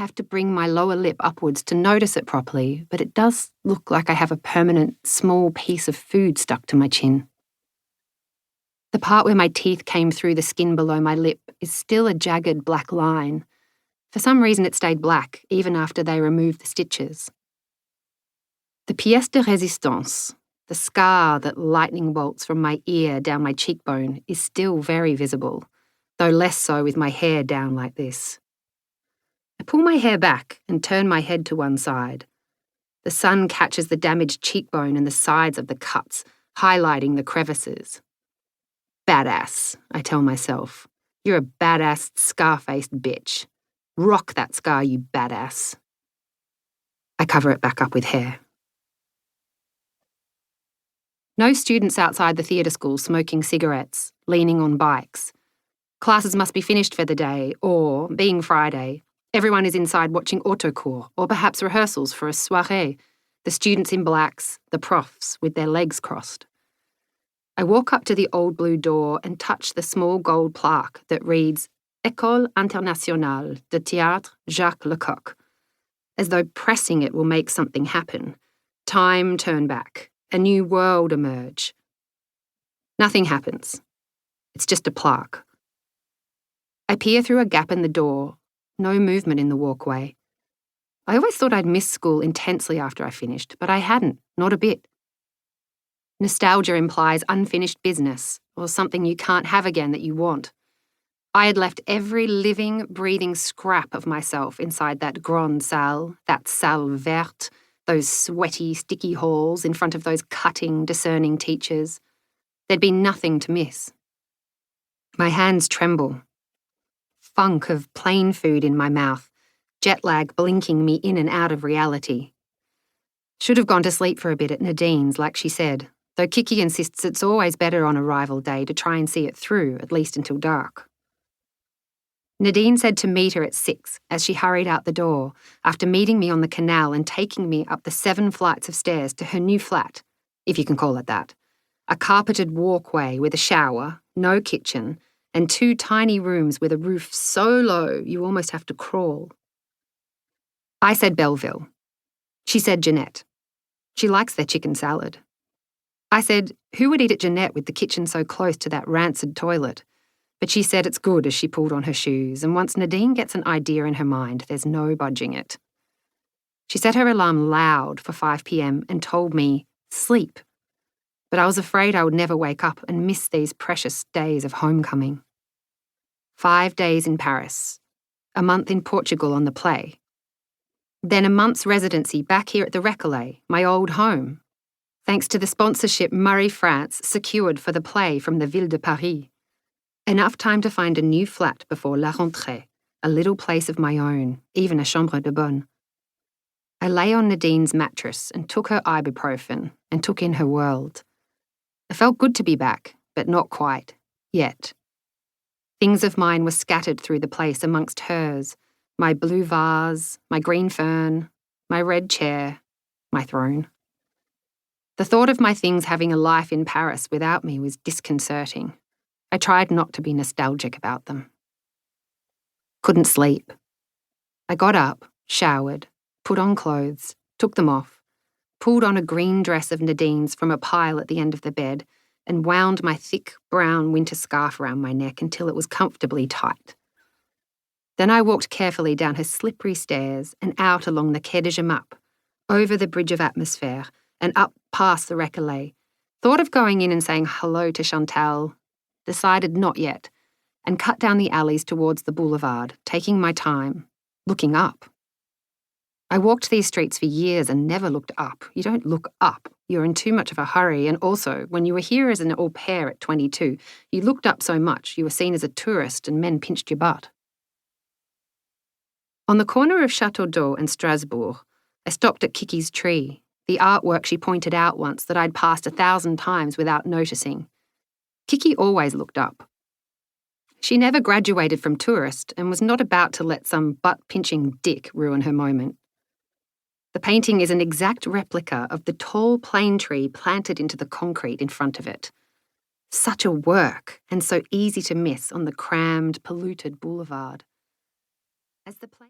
have to bring my lower lip upwards to notice it properly, but it does look like I have a permanent, small piece of food stuck to my chin. The part where my teeth came through the skin below my lip is still a jagged black line. For some reason it stayed black, even after they removed the stitches. The pièce de résistance, the scar that lightning bolts from my ear down my cheekbone, is still very visible, though less so with my hair down like this. I pull my hair back and turn my head to one side. The sun catches the damaged cheekbone and the sides of the cuts, highlighting the crevices. Badass, I tell myself. You're a badass, scar-faced bitch. Rock that scar, you badass. I cover it back up with hair. No students outside the theatre school smoking cigarettes, leaning on bikes. Classes must be finished for the day, or, being Friday, everyone is inside watching autocours, or perhaps rehearsals for a soirée, the students in blacks, the profs with their legs crossed. I walk up to the old blue door and touch the small gold plaque that reads École Internationale de Théâtre Jacques Lecoq, as though pressing it will make something happen. Time turn back, a new world emerge. Nothing happens. It's just a plaque. I peer through a gap in the door, no movement in the walkway. I always thought I'd miss school intensely after I finished, but I hadn't, not a bit. Nostalgia implies unfinished business, or something you can't have again that you want. I had left every living, breathing scrap of myself inside that grande salle, that salle verte, those sweaty, sticky halls in front of those cutting, discerning teachers. There'd be nothing to miss. My hands tremble. Funk of plain food in my mouth, jet lag blinking me in and out of reality. Should have gone to sleep for a bit at Nadine's, like she said, though Kiki insists it's always better on arrival day to try and see it through, at least until dark. Nadine said to meet her at 6 as she hurried out the door, after meeting me on the canal and taking me up the 7 flights of stairs to her new flat, if you can call it that. A carpeted walkway with a shower, no kitchen, and 2 tiny rooms with a roof so low you almost have to crawl. I said Belleville. She said Jeanette. She likes their chicken salad. I said, who would eat at Jeanette with the kitchen so close to that rancid toilet? But she said it's good as she pulled on her shoes, and once Nadine gets an idea in her mind, there's no budging it. She set her alarm loud for 5 p.m. and told me, sleep. But I was afraid I would never wake up and miss these precious days of homecoming. 5 days in Paris, a month in Portugal on the play. Then a month's residency back here at the Recollet, my old home, thanks to the sponsorship Murray France secured for the play from the Ville de Paris. Enough time to find a new flat before la rentrée, a little place of my own, even a chambre de bonne. I lay on Nadine's mattress and took her ibuprofen and took in her world. It felt good to be back, but not quite, yet. Things of mine were scattered through the place amongst hers, my blue vase, my green fern, my red chair, my throne. The thought of my things having a life in Paris without me was disconcerting. I tried not to be nostalgic about them. Couldn't sleep. I got up, showered, put on clothes, took them off, pulled on a green dress of Nadine's from a pile at the end of the bed, and wound my thick, brown winter scarf around my neck until it was comfortably tight. Then I walked carefully down her slippery stairs and out along the Quai de Jemappe, over the Bridge of Atmosphere, and up past the Recollet. Thought of going in and saying hello to Chantal, decided not yet, and cut down the alleys towards the boulevard, taking my time, looking up. I walked these streets for years and never looked up. You don't look up. You're in too much of a hurry, and also, when you were here as an au pair at 22, you looked up so much you were seen as a tourist and men pinched your butt. On the corner of Chateau d'Eau and Strasbourg, I stopped at Kiki's tree, the artwork she pointed out once that I'd passed 1,000 times without noticing. Kiki always looked up. She never graduated from tourist and was not about to let some butt-pinching dick ruin her moment. The painting is an exact replica of the tall plane tree planted into the concrete in front of it. Such a work, and so easy to miss on the crammed, polluted boulevard. As the plane